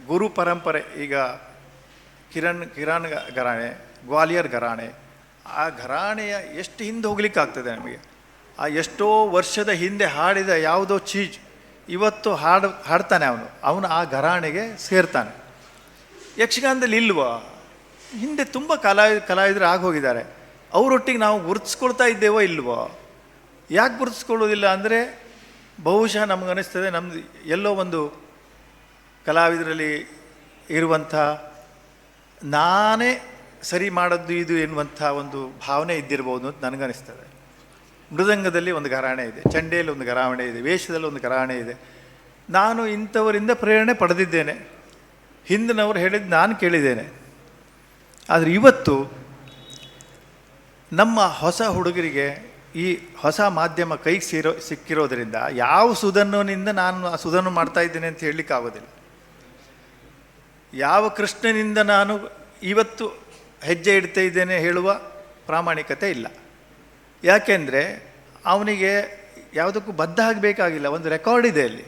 ಗುರು ಪರಂಪರೆ, ಈಗ ಕಿರಣ್ ಘರಾಣೆ, ಗ್ವಾಲಿಯರ್ ಘರಾಣೆ, ಆ ಘರಾಣೆಯ ಎಷ್ಟು ಹಿಂದೆ ಹೋಗ್ಲಿಕ್ಕಾಗ್ತದೆ ನಮಗೆ. ಆ ಎಷ್ಟೋ ವರ್ಷದ ಹಿಂದೆ ಹಾಡಿದ ಯಾವುದೋ ಚೀಜ್ ಇವತ್ತು ಹಾಡ್ತಾನೆ ಅವನು ಆ ಘರಾಣೆಗೆ ಸೇರ್ತಾನೆ. ಯಕ್ಷಗಾನದಲ್ಲಿ ಇಲ್ವಾ? ಹಿಂದೆ ತುಂಬ ಕಲಾವಿದರು ಆಗೋಗಿದ್ದಾರೆ, ಅವರೊಟ್ಟಿಗೆ ನಾವು ಗುರುತಿಸ್ಕೊಳ್ತಾ ಇದ್ದೇವೋ ಇಲ್ವೋ? ಯಾಕೆ ಗುರುತಿಸ್ಕೊಳ್ಳೋದಿಲ್ಲ ಅಂದರೆ ಬಹುಶಃ ನಮಗನಿಸ್ತದೆ ನಮ್ಮದು ಎಲ್ಲೋ ಒಂದು ಕಲಾವಿದರಲ್ಲಿ ಇರುವಂಥ ನಾನೇ ಸರಿ ಮಾಡೋದು ಇದು ಎನ್ನುವಂಥ ಒಂದು ಭಾವನೆ ಇದ್ದಿರ್ಬೋದು ಅಂತ ನನಗನ್ನಿಸ್ತದೆ. ಮೃದಂಗದಲ್ಲಿ ಒಂದು ಘರಾಣೆ ಇದೆ, ಚಂಡೆಯಲ್ಲಿ ಒಂದು ಘರಾಣೆ ಇದೆ, ವೇಷದಲ್ಲಿ ಒಂದು ಘರಾಣೆ ಇದೆ. ನಾನು ಇಂಥವರಿಂದ ಪ್ರೇರಣೆ ಪಡೆದಿದ್ದೇನೆ, ಹಿಂದಿನವರು ಹೇಳಿದ್ದು ನಾನು ಕೇಳಿದ್ದೇನೆ. ಆದರೆ ಇವತ್ತು ನಮ್ಮ ಹೊಸ ಹುಡುಗರಿಗೆ ಈ ಹೊಸ ಮಾಧ್ಯಮ ಕೈಗೆ ಸಿಕ್ಕಿರೋದ್ರಿಂದ ಯಾವ ಸುಧನ್ವನಿಂದ ನಾನು ಆ ಸುಧನ್ನು ಮಾಡ್ತಾ ಇದ್ದೇನೆ ಅಂತ ಹೇಳಲಿಕ್ಕೆ ಆಗೋದಿಲ್ಲ. ಯಾವ ಕೃಷ್ಣನಿಂದ ನಾನು ಇವತ್ತು ಹೆಜ್ಜೆ ಇಡ್ತಾ ಇದ್ದೇನೆ ಹೇಳುವ ಪ್ರಾಮಾಣಿಕತೆ ಇಲ್ಲ. ಯಾಕೆಂದರೆ ಅವನಿಗೆ ಯಾವುದಕ್ಕೂ ಬದ್ಧ ಆಗಬೇಕಾಗಿಲ್ಲ, ಒಂದು ರೆಕಾರ್ಡ್ ಇದೆ ಅಲ್ಲಿ.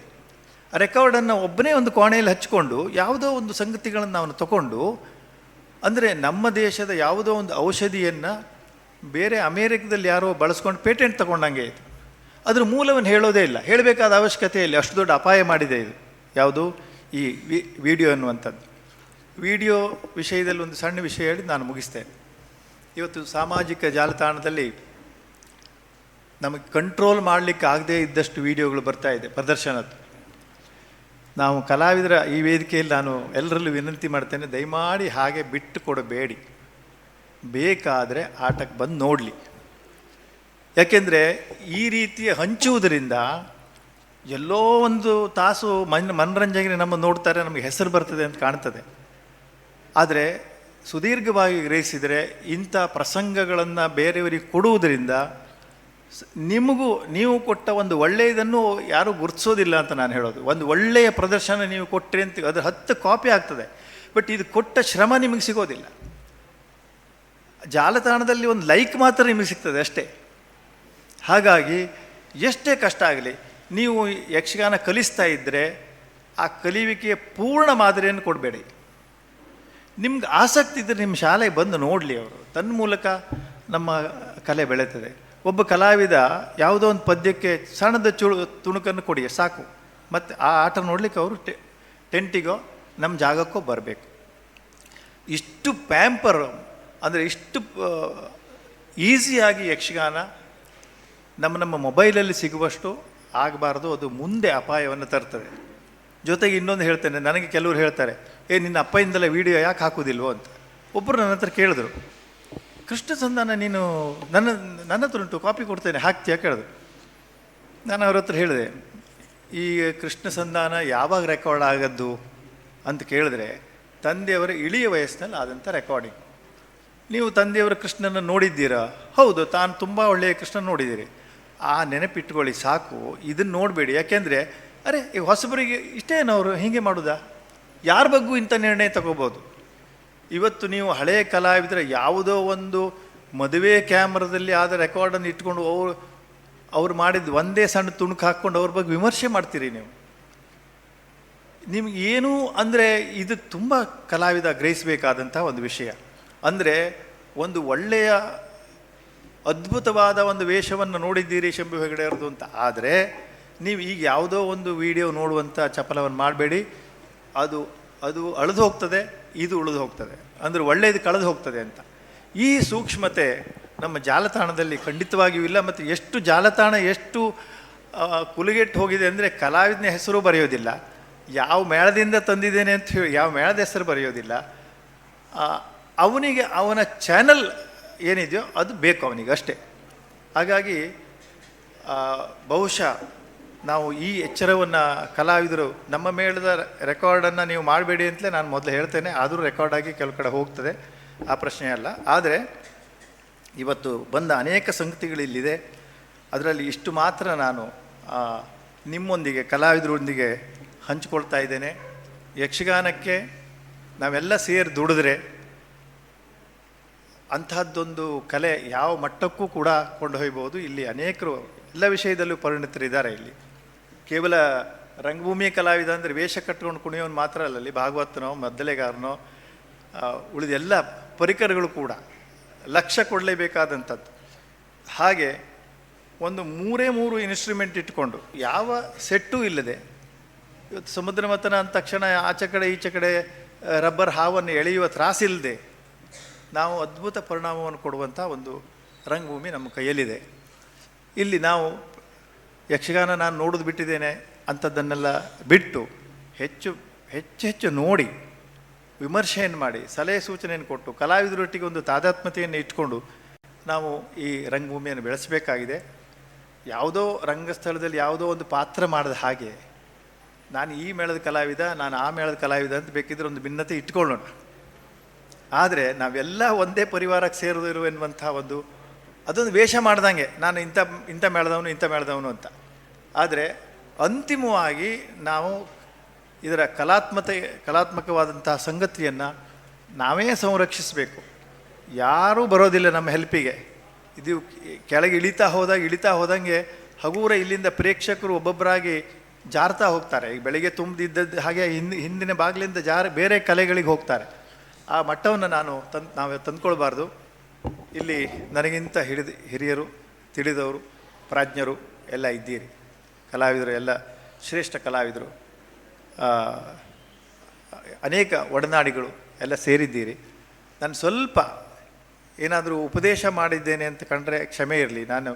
ಆ ರೆಕಾರ್ಡನ್ನು ಒಬ್ಬನೇ ಒಂದು ಕೋಣೆಯಲ್ಲಿ ಹಚ್ಕೊಂಡು ಯಾವುದೋ ಒಂದು ಸಂಗತಿಗಳನ್ನು ಅವನು ತಗೊಂಡು, ಅಂದರೆ ನಮ್ಮ ದೇಶದ ಯಾವುದೋ ಒಂದು ಔಷಧಿಯನ್ನು ಬೇರೆ ಅಮೇರಿಕದಲ್ಲಿ ಯಾರೋ ಬಳಸ್ಕೊಂಡು ಪೇಟೆಂಟ್ ತಗೊಂಡಂಗೆ ಇದು. ಅದ್ರ ಮೂಲವನ್ನು ಹೇಳೋದೇ ಇಲ್ಲ, ಹೇಳಬೇಕಾದ ಅವಶ್ಯಕತೆ ಇಲ್ಲ. ಅಷ್ಟು ದೊಡ್ಡ ಅಪಾಯ ಮಾಡಿದೆ ಇದು ಯಾವುದು, ಈ ವಿಡಿಯೋ ಅನ್ನುವಂಥದ್ದು. ವಿಡಿಯೋ ವಿಷಯದಲ್ಲಿ ಒಂದು ಸಣ್ಣ ವಿಷಯ ಹೇಳಿ ನಾನು ಮುಗಿಸ್ತೇನೆ. ಇವತ್ತು ಸಾಮಾಜಿಕ ಜಾಲತಾಣದಲ್ಲಿ ನಮಗೆ ಕಂಟ್ರೋಲ್ ಮಾಡಲಿಕ್ಕೆ ಆಗದೇ ಇದ್ದಷ್ಟು ವಿಡಿಯೋಗಳು ಬರ್ತಾ ಇದೆ ಪ್ರದರ್ಶನದ್ದು. ನಾವು ಕಲಾವಿದರ ಈ ವೇದಿಕೆಯಲ್ಲಿ ನಾನು ಎಲ್ಲರಲ್ಲೂ ವಿನಂತಿ ಮಾಡ್ತೇನೆ, ದಯಮಾಡಿ ಹಾಗೆ ಬಿಟ್ಟು ಕೊಡಬೇಡಿ. ಬೇಕಾದರೆ ಆಟಕ್ಕೆ ಬಂದು ನೋಡಲಿ. ಯಾಕೆಂದರೆ ಈ ರೀತಿಯ ಹಂಚುವುದರಿಂದ ಎಲ್ಲೋ ಒಂದು ತಾಸು ಮನರಂಜನೆಗೆ ನಮ್ಮ ನೋಡ್ತಾರೆ, ನಮಗೆ ಹೆಸರು ಬರ್ತದೆ ಅಂತ ಕಾಣ್ತದೆ. ಆದರೆ ಸುದೀರ್ಘವಾಗಿ ಗ್ರಹಿಸಿದರೆ ಇಂಥ ಪ್ರಸಂಗಗಳನ್ನು ಬೇರೆಯವರಿಗೆ ಕೊಡುವುದರಿಂದ ನೀವು ಕೊಟ್ಟ ಒಂದು ಒಳ್ಳೆಯದನ್ನು ಯಾರೂ ಗುರುತಿಸೋದಿಲ್ಲ ಅಂತ ನಾನು ಹೇಳೋದು. ಒಂದು ಒಳ್ಳೆಯ ಪ್ರದರ್ಶನ ನೀವು ಕೊಟ್ಟರೆ ಅಂತ ಅದು 10 ಕಾಪಿ ಆಗ್ತದೆ, ಬಟ್ ಇದು ಕೊಟ್ಟ ಶ್ರಮ ನಿಮಗೆ ಸಿಗೋದಿಲ್ಲ. ಜಾಲತಾಣದಲ್ಲಿ ಒಂದು ಲೈಕ್ ಮಾತ್ರ ನಿಮಗೆ ಸಿಗ್ತದೆ ಅಷ್ಟೇ. ಹಾಗಾಗಿ ಎಷ್ಟೇ ಕಷ್ಟ ಆಗಲಿ, ನೀವು ಯಕ್ಷಗಾನ ಕಲಿಸ್ತಾ ಇದ್ದರೆ ಆ ಕಲಿಯುವಿಕೆಯ ಪೂರ್ಣ ಮಾದರಿಯನ್ನು ಕೊಡಬೇಡಿ. ನಿಮ್ಗೆ ಆಸಕ್ತಿ ಇದ್ದರೆ ನಿಮ್ಮ ಶಾಲೆಗೆ ಬಂದು ನೋಡಲಿ ಅವರು, ತನ್ನ ಮೂಲಕ ನಮ್ಮ ಕಲೆ ಬೆಳೀತದೆ. ಒಬ್ಬ ಕಲಾವಿದ ಯಾವುದೋ ಒಂದು ಪದ್ಯಕ್ಕೆ ಸಣ್ಣದ ತುಣುಕನ್ನು ಕೊಡಿ ಸಾಕು, ಮತ್ತು ಆ ಆಟ ನೋಡಲಿಕ್ಕೆ ಅವರು ಟೆಂಟಿಗೋ ನಮ್ಮ ಜಾಗಕ್ಕೋ ಬರಬೇಕು. ಇಷ್ಟು ಪ್ಯಾಂಪರ್ ಅಂದರೆ ಇಷ್ಟು ಈಸಿಯಾಗಿ ಯಕ್ಷಗಾನ ನಮ್ಮ ಮೊಬೈಲಲ್ಲಿ ಸಿಗುವಷ್ಟು ಆಗಬಾರ್ದು, ಅದು ಮುಂದೆ ಅಪಾಯವನ್ನು ತರ್ತದೆ. ಜೊತೆಗೆ ಇನ್ನೊಂದು ಹೇಳ್ತೇನೆ, ನನಗೆ ಕೆಲವರು ಹೇಳ್ತಾರೆ, ನಿನ್ನ ಅಪ್ಪಯಿಂದಲೇ ವಿಡಿಯೋ ಯಾಕೆ ಹಾಕೋದಿಲ್ವೋ ಅಂತ. ಒಬ್ಬರು ನನ್ನ ಹತ್ರ ಕೇಳಿದ್ರು, ಕೃಷ್ಣ ಸಂಧಾನ ನೀನು ನನ್ನ ಹತ್ರ ಉಂಟು, ಕಾಪಿ ಕೊಡ್ತೇನೆ, ಹಾಕ್ತೀಯಾ ಕೇಳಿದ್ರು. ನಾನು ಅವ್ರ ಹತ್ರ ಹೇಳಿದೆ, ಈ ಕೃಷ್ಣ ಸಂಧಾನ ಯಾವಾಗ ರೆಕಾರ್ಡ್ ಆಗದ್ದು ಅಂತ ಕೇಳಿದ್ರೆ ತಂದೆಯವರ ಇಳಿಯ ವಯಸ್ಸಿನಲ್ಲಿ ಆದಂಥ ರೆಕಾರ್ಡಿಂಗ್. ನೀವು ತಂದೆಯವರ ಕೃಷ್ಣನ ನೋಡಿದ್ದೀರಾ? ಹೌದು, ತಾನು ತುಂಬ ಒಳ್ಳೆಯ ಕೃಷ್ಣ ನೋಡಿದ್ದೀರಿ. ಆ ನೆನಪಿಟ್ಕೊಳ್ಳಿ ಸಾಕು, ಇದನ್ನು ನೋಡಬೇಡಿ. ಯಾಕೆಂದರೆ ಈಗ ಹೊಸಬರಿಗೆ ಇಷ್ಟೇನವರು ಹೀಗೆ ಮಾಡೋದಾ? ಯಾರ ಬಗ್ಗೂ ಇಂಥ ನಿರ್ಣಯ ತಗೋಬೋದು. ಇವತ್ತು ನೀವು ಹಳೆಯ ಕಲಾವಿದರ ಯಾವುದೋ ಒಂದು ಮದುವೆ ಕ್ಯಾಮ್ರಾದಲ್ಲಿ ಆದ ರೆಕಾರ್ಡನ್ನು ಇಟ್ಕೊಂಡು ಅವ್ರು ಮಾಡಿದ್ದು ಒಂದೇ ಸಣ್ಣ ತುಣುಕು ಹಾಕ್ಕೊಂಡು ಅವ್ರ ಬಗ್ಗೆ ವಿಮರ್ಶೆ ಮಾಡ್ತೀರಿ ನೀವು. ನಿಮಗೇನು ಅಂದರೆ ಇದು ತುಂಬ ಕಲಾವಿದ ಗ್ರಹಿಸಬೇಕಾದಂಥ ಒಂದು ವಿಷಯ. ಅಂದರೆ ಒಂದು ಒಳ್ಳೆಯ ಅದ್ಭುತವಾದ ಒಂದು ವೇಷವನ್ನು ನೋಡಿದ್ದೀರಿ ಶಂಭು ಹೆಗಡೆ ಅವ್ರದ್ದು ಅಂತ. ಆದರೆ ನೀವು ಈಗ ಯಾವುದೋ ಒಂದು ವಿಡಿಯೋ ನೋಡುವಂಥ ಚಪಲವನ್ನು ಮಾಡಬೇಡಿ. ಅದು ಅಳಿದು ಹೋಗ್ತದೆ, ಇದು ಉಳಿದು ಹೋಗ್ತದೆ, ಅಂದರೆ ಒಳ್ಳೆಯದು ಕಳೆದು ಹೋಗ್ತದೆ ಅಂತ. ಈ ಸೂಕ್ಷ್ಮತೆ ನಮ್ಮ ಜಾಲತಾಣದಲ್ಲಿ ಖಂಡಿತವಾಗಿಯೂ ಇಲ್ಲ. ಮತ್ತು ಎಷ್ಟು ಜಾಲತಾಣ ಎಷ್ಟು ಕುಲುಗೆಟ್ಟು ಹೋಗಿದೆ ಅಂದರೆ ಕಲಾವಿದನ ಹೆಸರು ಬರೆಯೋದಿಲ್ಲ, ಯಾವ ಮೇಳದಿಂದ ತಂದಿದ್ದೇನೆ ಅಂತ ಹೇಳಿ ಯಾವ ಮೇಳದ ಹೆಸರು ಬರೆಯೋದಿಲ್ಲ. ಅವನಿಗೆ ಅವನ ಚಾನಲ್ ಏನಿದೆಯೋ ಅದು ಬೇಕು ಅವನಿಗೆ ಅಷ್ಟೇ. ಹಾಗಾಗಿ ಬಹುಶಃ ನಾವು ಈ ಎಚ್ಚರವನ್ನು ಕಲಾವಿದರು ನಮ್ಮ ಮೇಳದ ರೆಕಾರ್ಡನ್ನು ನೀವು ಮಾಡಬೇಡಿ ಅಂತಲೇ ನಾನು ಮೊದಲು ಹೇಳ್ತೇನೆ. ಆದರೂ ರೆಕಾರ್ಡಾಗಿ ಕೆಲವು ಕಡೆ ಹೋಗ್ತದೆ, ಆ ಪ್ರಶ್ನೆ ಅಲ್ಲ. ಆದರೆ ಇವತ್ತು ಬಂದ ಅನೇಕ ಸಂಗತಿಗಳಿಲ್ಲಿದೆ, ಅದರಲ್ಲಿ ಇಷ್ಟು ಮಾತ್ರ ನಾನು ನಿಮ್ಮೊಂದಿಗೆ ಕಲಾವಿದರೊಂದಿಗೆ ಹಂಚಿಕೊಳ್ತಾ ಇದ್ದೇನೆ. ಯಕ್ಷಗಾನಕ್ಕೆ ನಾವೆಲ್ಲ ಸೇರಿ ದುಡಿದ್ರೆ ಅಂತಹದ್ದೊಂದು ಕಲೆ ಯಾವ ಮಟ್ಟಕ್ಕೂ ಕೂಡ ಕೊಂಡೊಯ್ಬೋದು. ಇಲ್ಲಿ ಅನೇಕರು ಎಲ್ಲ ವಿಷಯದಲ್ಲೂ ಪರಿಣಿತರಿದ್ದಾರೆ. ಇಲ್ಲಿ ಕೇವಲ ರಂಗಭೂಮಿಯ ಕಲಾವಿದ ಅಂದರೆ ವೇಷ ಕಟ್ಕೊಂಡು ಕುಣಿಯೋನು ಮಾತ್ರ ಅಲ್ಲ, ಅಲ್ಲಿ ಭಾಗವತನೋ ಮದ್ದಲೆಗಾರನೋ ಉಳಿದೆಲ್ಲ ಪರಿಕರಗಳು ಕೂಡ ಲಕ್ಷ್ಯ ಕೊಡಲೇಬೇಕಾದಂಥದ್ದು. ಹಾಗೆ ಒಂದು 3 ಇನ್ಸ್ಟ್ರೂಮೆಂಟ್ ಇಟ್ಕೊಂಡು ಯಾವ ಸೆಟ್ಟೂ ಇಲ್ಲದೆ, ಇವತ್ತು ಸಮುದ್ರ ಮಥನ ಅಂದ ತಕ್ಷಣ ಆಚೆ ಕಡೆ ಈಚೆ ಕಡೆ ರಬ್ಬರ್ ಹಾವನ್ನು ಎಳೆಯುವ ತ್ರಾಸಿಲ್ಲದೆ ನಾವು ಅದ್ಭುತ ಪರಿಣಾಮವನ್ನು ಕೊಡುವಂಥ ಒಂದು ರಂಗಭೂಮಿ ನಮ್ಮ ಕೈಯಲ್ಲಿದೆ. ಇಲ್ಲಿ ನಾವು ಯಕ್ಷಗಾನ ನಾನು ನೋಡೋದು ಬಿಟ್ಟಿದ್ದೇನೆ ಅಂಥದ್ದನ್ನೆಲ್ಲ ಬಿಟ್ಟು ಹೆಚ್ಚು ನೋಡಿ ವಿಮರ್ಶೆಯನ್ನು ಮಾಡಿ ಸಲಹೆ ಸೂಚನೆಯನ್ನು ಕೊಟ್ಟು ಕಲಾವಿದರೊಟ್ಟಿಗೆ ಒಂದು ತಾದಾತ್ಮ್ಯತೆಯನ್ನು ಇಟ್ಕೊಂಡು ನಾವು ಈ ರಂಗಭೂಮಿಯನ್ನು ಬೆಳೆಸಬೇಕಾಗಿದೆ. ಯಾವುದೋ ರಂಗಸ್ಥಳದಲ್ಲಿ ಯಾವುದೋ ಒಂದು ಪಾತ್ರ ಮಾಡಿದ ಹಾಗೆ ನಾನು ಈ ಮೇಳದ ಕಲಾವಿದ, ನಾನು ಆ ಮೇಳದ ಕಲಾವಿದ ಅಂತ ಬೇಕಿದ್ರೆ ಒಂದು ಭಿನ್ನತೆ ಇಟ್ಕೊಳ್ಳೋಣ. ಆದರೆ ನಾವೆಲ್ಲ ಒಂದೇ ಪರಿವಾರಕ್ಕೆ ಸೇರಿದ್ರು ಎನ್ನುವಂಥ ಅದೊಂದು ವೇಷ ಮಾಡ್ದಂಗೆ ನಾನು ಇಂಥ ಮೇಳದವನು ಅಂತ. ಆದರೆ ಅಂತಿಮವಾಗಿ ನಾವು ಇದರ ಕಲಾತ್ಮಕವಾದಂತಹ ಸಂಗತಿಯನ್ನು ನಾವೇ ಸಂರಕ್ಷಿಸಬೇಕು. ಯಾರೂ ಬರೋದಿಲ್ಲ ನಮ್ಮ ಹೆಲ್ಪಿಗೆ. ಇದು ಕೆಳಗೆ ಇಳಿತಾ ಹೋದಂಗೆ ಹಗುರ ಇಲ್ಲಿಂದ ಪ್ರೇಕ್ಷಕರು ಒಬ್ಬೊಬ್ಬರಾಗಿ ಜಾರ್ತಾ ಹೋಗ್ತಾರೆ. ಈಗ ಬೆಳಿಗ್ಗೆ ತುಂಬಿದ್ದದ್ದು ಹಾಗೆ ಹಿಂದಿನ ಬಾಗಿಲಿಂದ ಬೇರೆ ಕಲೆಗಳಿಗೆ ಹೋಗ್ತಾರೆ. ಆ ಮಟ್ಟವನ್ನು ನಾವು ತಂದ್ಕೊಳ್ಬಾರ್ದು. ಇಲ್ಲಿ ನನಗಿಂತ ಹಿರಿಯರು, ತಿಳಿದವರು, ಪ್ರಾಜ್ಞರು ಎಲ್ಲ ಇದ್ದೀರಿ. ಕಲಾವಿದರು ಎಲ್ಲ ಶ್ರೇಷ್ಠ ಕಲಾವಿದರು, ಅನೇಕ ಒಡನಾಡಿಗಳು ಎಲ್ಲ ಸೇರಿದ್ದೀರಿ. ನಾನು ಸ್ವಲ್ಪ ಏನಾದರೂ ಉಪದೇಶ ಮಾಡಿದ್ದೇನೆ ಅಂತ ಕಂಡ್ರೆ ಕ್ಷಮೆ ಇರಲಿ. ನಾನು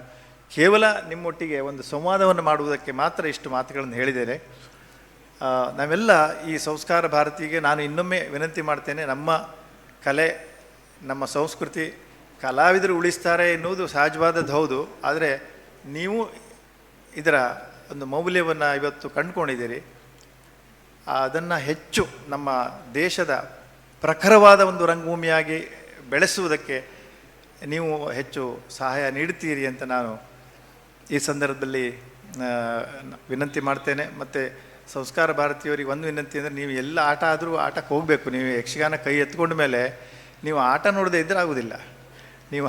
ಕೇವಲ ನಿಮ್ಮೊಟ್ಟಿಗೆ ಒಂದು ಸಂವಾದವನ್ನು ಮಾಡುವುದಕ್ಕೆ ಮಾತ್ರ ಇಷ್ಟು ಮಾತುಗಳನ್ನು ಹೇಳಿದ್ದೇನೆ. ನಾವೆಲ್ಲ ಈ ಸಂಸ್ಕಾರ ಭಾರತಿಗೆ ನಾನು ಇನ್ನೊಮ್ಮೆ ವಿನಂತಿ ಮಾಡ್ತೇನೆ. ನಮ್ಮ ಕಲೆ, ನಮ್ಮ ಸಂಸ್ಕೃತಿ ಕಲಾವಿದರು ಉಳಿಸ್ತಾರೆ ಎನ್ನುವುದು ಸಹಜವಾದದ್ದು ಹೌದು. ಆದರೆ ನೀವು ಇದರ ಒಂದು ಮೌಲ್ಯವನ್ನು ಇವತ್ತು ಕಂಡುಕೊಂಡಿದ್ದೀರಿ. ಅದನ್ನು ಹೆಚ್ಚು ನಮ್ಮ ದೇಶದ ಪ್ರಖರವಾದ ಒಂದು ರಂಗಭೂಮಿಯಾಗಿ ಬೆಳೆಸುವುದಕ್ಕೆ ನೀವು ಹೆಚ್ಚು ಸಹಾಯ ನೀಡ್ತೀರಿ ಅಂತ ನಾನು ಈ ಸಂದರ್ಭದಲ್ಲಿ ವಿನಂತಿ ಮಾಡ್ತೇನೆ. ಮತ್ತು ಸಂಸ್ಕಾರ ಭಾರತೀಯವರಿಗೆ ಒಂದು ವಿನಂತಿ ಅಂದರೆ, ನೀವು ಎಲ್ಲ ಆಟ ಆದರೂ ಆಟಕ್ಕೆ ಹೋಗಬೇಕು. ನೀವು ಯಕ್ಷಗಾನ ಕೈ ಎತ್ಕೊಂಡ ಮೇಲೆ ನೀವು ಆಟ ನೋಡದೇ ಇದ್ದರೆ ಆಗೋದಿಲ್ಲ. ನೀವು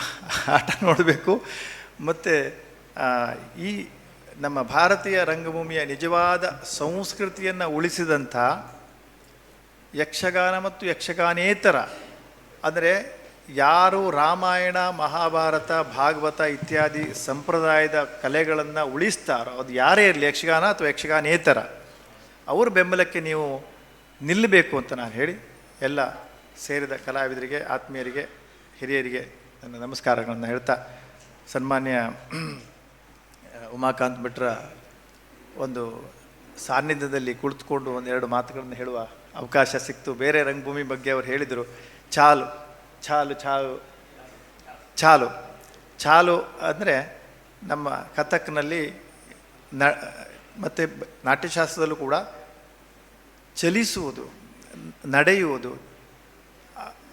ಆಟ ನೋಡಬೇಕು. ಮತ್ತು ಈ ನಮ್ಮ ಭಾರತೀಯ ರಂಗಭೂಮಿಯ ನಿಜವಾದ ಸಂಸ್ಕೃತಿಯನ್ನು ಉಳಿಸಿದಂಥ ಯಕ್ಷಗಾನ ಮತ್ತು ಯಕ್ಷಗಾನೇತರ, ಅಂದರೆ ಯಾರು ರಾಮಾಯಣ, ಮಹಾಭಾರತ, ಭಾಗವತ ಇತ್ಯಾದಿ ಸಂಪ್ರದಾಯದ ಕಲೆಗಳನ್ನು ಉಳಿಸ್ತಾರೋ, ಅದು ಯಾರೇ ಇರಲಿ, ಯಕ್ಷಗಾನ ಅಥವಾ ಯಕ್ಷಗಾನೇತರ, ಅವ್ರ ಬೆಂಬಲಕ್ಕೆ ನೀವು ನಿಲ್ಲಬೇಕು ಅಂತ ನಾನು ಹೇಳಿ ಎಲ್ಲ ಸೇರಿದ ಕಲಾವಿದರಿಗೆ, ಆತ್ಮೀಯರಿಗೆ, ಹಿರಿಯರಿಗೆ ನನ್ನ ನಮಸ್ಕಾರಗಳನ್ನು ಹೇಳ್ತಾ, ಸನ್ಮಾನ್ಯ ಉಮಾಕಾಂತ್ ಭಟ್ರ ಒಂದು ಸಾನ್ನಿಧ್ಯದಲ್ಲಿ ಕುಳಿತುಕೊಂಡು ಒಂದೆರಡು ಮಾತುಗಳನ್ನು ಹೇಳುವ ಅವಕಾಶ ಸಿಕ್ತು. ಬೇರೆ ರಂಗಭೂಮಿ ಬಗ್ಗೆ ಅವರು ಹೇಳಿದರು. ಚಾಲು ಚಾಲು ಚಾಲು ಚಾಲು ಚಾಲು ಅಂದರೆ ನಮ್ಮ ಕಥಕ್ನಲ್ಲಿ ಮತ್ತು ನಾಟ್ಯಶಾಸ್ತ್ರದಲ್ಲೂ ಕೂಡ ಚಲಿಸುವುದು, ನಡೆಯುವುದು,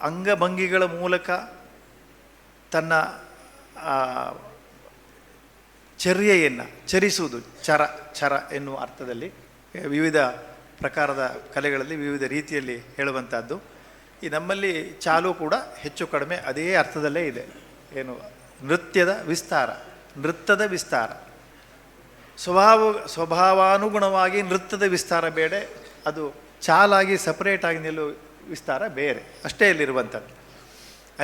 ಅಂಗಭಂಗಿಗಳ ಮೂಲಕ ತನ್ನ ಚರ್ಯೆಯನ್ನು ಚರಿಸುವುದು, ಚರ ಎನ್ನುವ ಅರ್ಥದಲ್ಲಿ ವಿವಿಧ ಪ್ರಕಾರದ ಕಲೆಗಳಲ್ಲಿ ವಿವಿಧ ರೀತಿಯಲ್ಲಿ ಹೇಳುವಂಥದ್ದು. ಈ ನಮ್ಮಲ್ಲಿ ಚಾಲು ಕೂಡ ಹೆಚ್ಚು ಕಡಿಮೆ ಅದೇ ಅರ್ಥದಲ್ಲೇ ಇದೆ. ಏನು, ನೃತ್ಯದ ವಿಸ್ತಾರ, ಸ್ವಭಾವಾನುಗುಣವಾಗಿ ನೃತ್ಯದ ವಿಸ್ತಾರ ಬೇಡ, ಅದು ಚಾಲಾಗಿ ಸಪರೇಟಾಗಿ ನಿಲ್ಲುವ ವಿಸ್ತಾರ ಬೇರೆ, ಅಷ್ಟೇ ಇಲ್ಲಿರುವಂಥದ್ದು.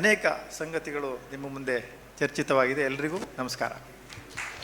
ಅನೇಕ ಸಂಗತಿಗಳು ನಿಮ್ಮ ಮುಂದೆ ಚರ್ಚಿತವಾಗಿದೆ. ಎಲ್ರಿಗೂ ನಮಸ್ಕಾರ.